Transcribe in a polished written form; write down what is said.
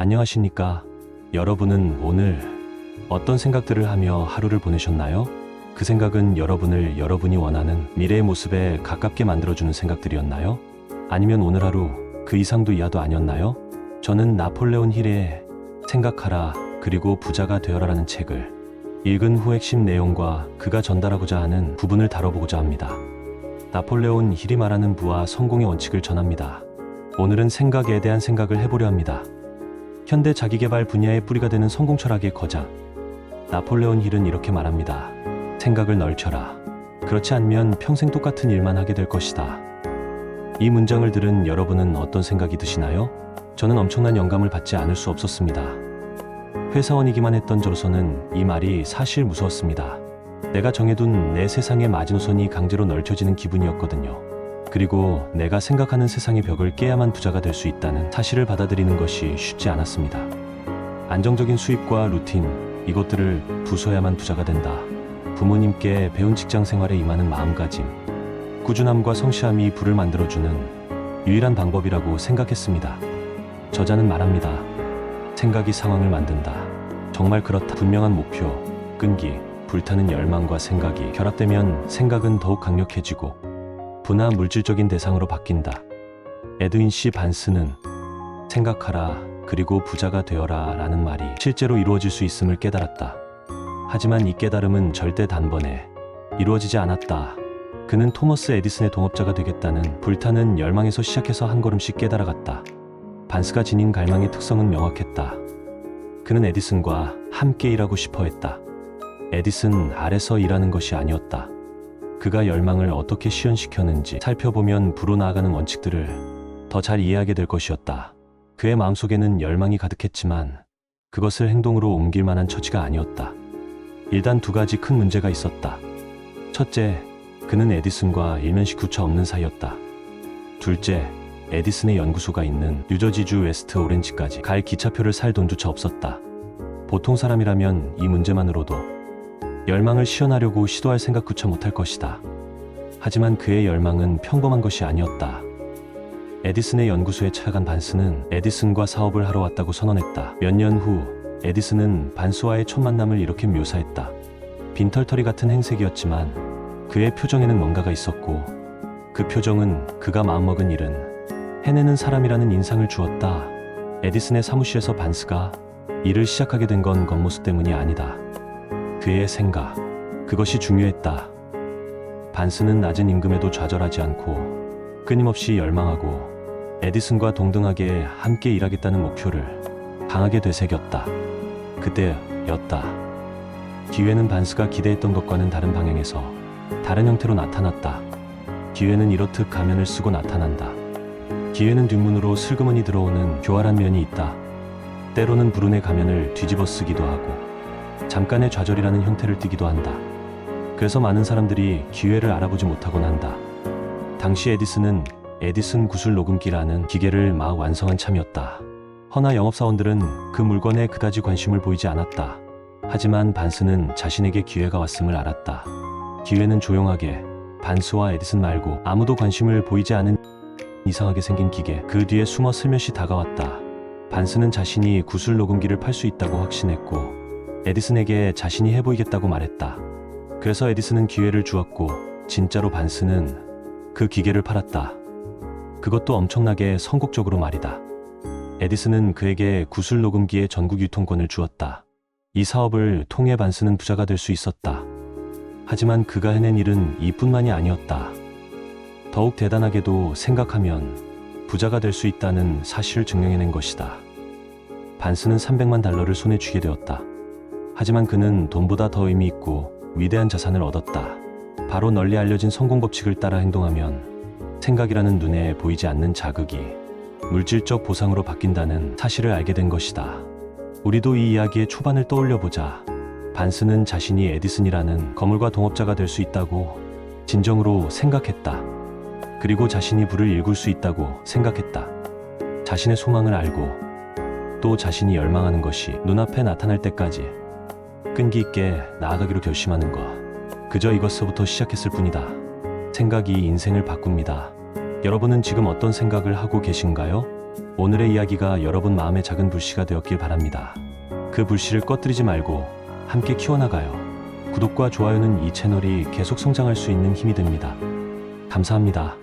안녕하십니까? 여러분은 오늘 어떤 생각들을 하며 하루를 보내셨나요? 그 생각은 여러분을 여러분이 원하는 미래의 모습에 가깝게 만들어주는 생각들이었나요? 아니면 오늘 하루 그 이상도 이하도 아니었나요? 저는 나폴레온 힐의 생각하라 그리고 부자가 되어라라는 책을 읽은 후 핵심 내용과 그가 전달하고자 하는 부분을 다뤄보고자 합니다. 나폴레온 힐이 말하는 부와 성공의 원칙을 전합니다. 오늘은 생각에 대한 생각을 해보려 합니다. 현대 자기계발 분야의 뿌리가 되는 성공 철학의 거장 나폴레온 힐은 이렇게 말합니다. 생각을 넓혀라. 그렇지 않으면 평생 똑같은 일만 하게 될 것이다. 이 문장을 들은 여러분은 어떤 생각이 드시나요? 저는 엄청난 영감을 받지 않을 수 없었습니다. 회사원이기만 했던 저로서는 이 말이 사실 무서웠습니다. 내가 정해둔 내 세상의 마지노선이 강제로 넓혀지는 기분이었거든요. 그리고 내가 생각하는 세상의 벽을 깨야만 부자가 될 수 있다는 사실을 받아들이는 것이 쉽지 않았습니다. 안정적인 수입과 루틴, 이것들을 부숴야만 부자가 된다. 부모님께 배운 직장 생활에 임하는 마음가짐, 꾸준함과 성실함이 부를 만들어주는 유일한 방법이라고 생각했습니다. 저자는 말합니다. 생각이 상황을 만든다. 정말 그렇다. 분명한 목표, 끈기, 불타는 열망과 생각이 결합되면 생각은 더욱 강력해지고 분화 물질적인 대상으로 바뀐다. 에드윈 C. 반스는 생각하라 그리고 부자가 되어라 라는 말이 실제로 이루어질 수 있음을 깨달았다. 하지만 이 깨달음은 절대 단번에 이루어지지 않았다. 그는 토머스 에디슨의 동업자가 되겠다는 불타는 열망에서 시작해서 한 걸음씩 깨달아갔다. 반스가 지닌 갈망의 특성은 명확했다. 그는 에디슨과 함께 일하고 싶어 했다. 에디슨 아래서 일하는 것이 아니었다. 그가 열망을 어떻게 실현시켰는지 살펴보면 부로 나아가는 원칙들을 더 잘 이해하게 될 것이었다. 그의 마음속에는 열망이 가득했지만 그것을 행동으로 옮길 만한 처지가 아니었다. 일단 두 가지 큰 문제가 있었다. 첫째, 그는 에디슨과 일면식 교차 없는 사이였다. 둘째, 에디슨의 연구소가 있는 뉴저지주 웨스트 오렌지까지 갈 기차표를 살 돈조차 없었다. 보통 사람이라면 이 문제만으로도 열망을 실현하려고 시도할 생각조차 못할 것이다. 하지만 그의 열망은 평범한 것이 아니었다. 에디슨의 연구소에 찾아간 반스는 에디슨과 사업을 하러 왔다고 선언했다. 몇 년 후 에디슨은 반스와의 첫 만남을 이렇게 묘사했다. 빈털터리 같은 행색이었지만 그의 표정에는 뭔가가 있었고 그 표정은 그가 마음먹은 일은 해내는 사람이라는 인상을 주었다. 에디슨의 사무실에서 반스가 일을 시작하게 된 건 겉모습 때문이 아니다. 그의 생각, 그것이 중요했다. 반스는 낮은 임금에도 좌절하지 않고 끊임없이 열망하고 에디슨과 동등하게 함께 일하겠다는 목표를 강하게 되새겼다. 그때였다. 기회는 반스가 기대했던 것과는 다른 방향에서 다른 형태로 나타났다. 기회는 이렇듯 가면을 쓰고 나타난다. 기회는 뒷문으로 슬그머니 들어오는 교활한 면이 있다. 때로는 불운의 가면을 뒤집어 쓰기도 하고 잠깐의 좌절이라는 형태를 띠기도 한다. 그래서 많은 사람들이 기회를 알아보지 못하곤 한다. 당시 에디슨은 에디슨 구슬 녹음기라는 기계를 막 완성한 참이었다. 허나 영업사원들은 그 물건에 그다지 관심을 보이지 않았다. 하지만 반스는 자신에게 기회가 왔음을 알았다. 기회는 조용하게 반스와 에디슨 말고 아무도 관심을 보이지 않은 이상하게 생긴 기계 그 뒤에 숨어 슬며시 다가왔다. 반스는 자신이 구슬 녹음기를 팔 수 있다고 확신했고 에디슨에게 자신이 해보이겠다고 말했다. 그래서 에디슨은 기회를 주었고 진짜로 반스는 그 기계를 팔았다. 그것도 엄청나게 성공적으로 말이다. 에디슨은 그에게 구슬 녹음기의 전국 유통권을 주었다. 이 사업을 통해 반스는 부자가 될 수 있었다. 하지만 그가 해낸 일은 이뿐만이 아니었다. 더욱 대단하게도 생각하면 부자가 될 수 있다는 사실을 증명해낸 것이다. 반스는 300만 달러를 손에 쥐게 되었다. 하지만 그는 돈보다 더 의미 있고 위대한 자산을 얻었다. 바로 널리 알려진 성공 법칙을 따라 행동하면 생각이라는 눈에 보이지 않는 자극이 물질적 보상으로 바뀐다는 사실을 알게 된 것이다. 우리도 이 이야기의 초반을 떠올려보자. 반스는 자신이 에디슨이라는 거물과 동업자가 될 수 있다고 진정으로 생각했다. 그리고 자신이 불을 일굴 수 있다고 생각했다. 자신의 소망을 알고 또 자신이 열망하는 것이 눈앞에 나타날 때까지 끈기 있게 나아가기로 결심하는 것. 그저 이것서부터 시작했을 뿐이다. 생각이 인생을 바꿉니다. 여러분은 지금 어떤 생각을 하고 계신가요? 오늘의 이야기가 여러분 마음의 작은 불씨가 되었길 바랍니다. 그 불씨를 꺼뜨리지 말고 함께 키워나가요. 구독과 좋아요는 이 채널이 계속 성장할 수 있는 힘이 됩니다. 감사합니다.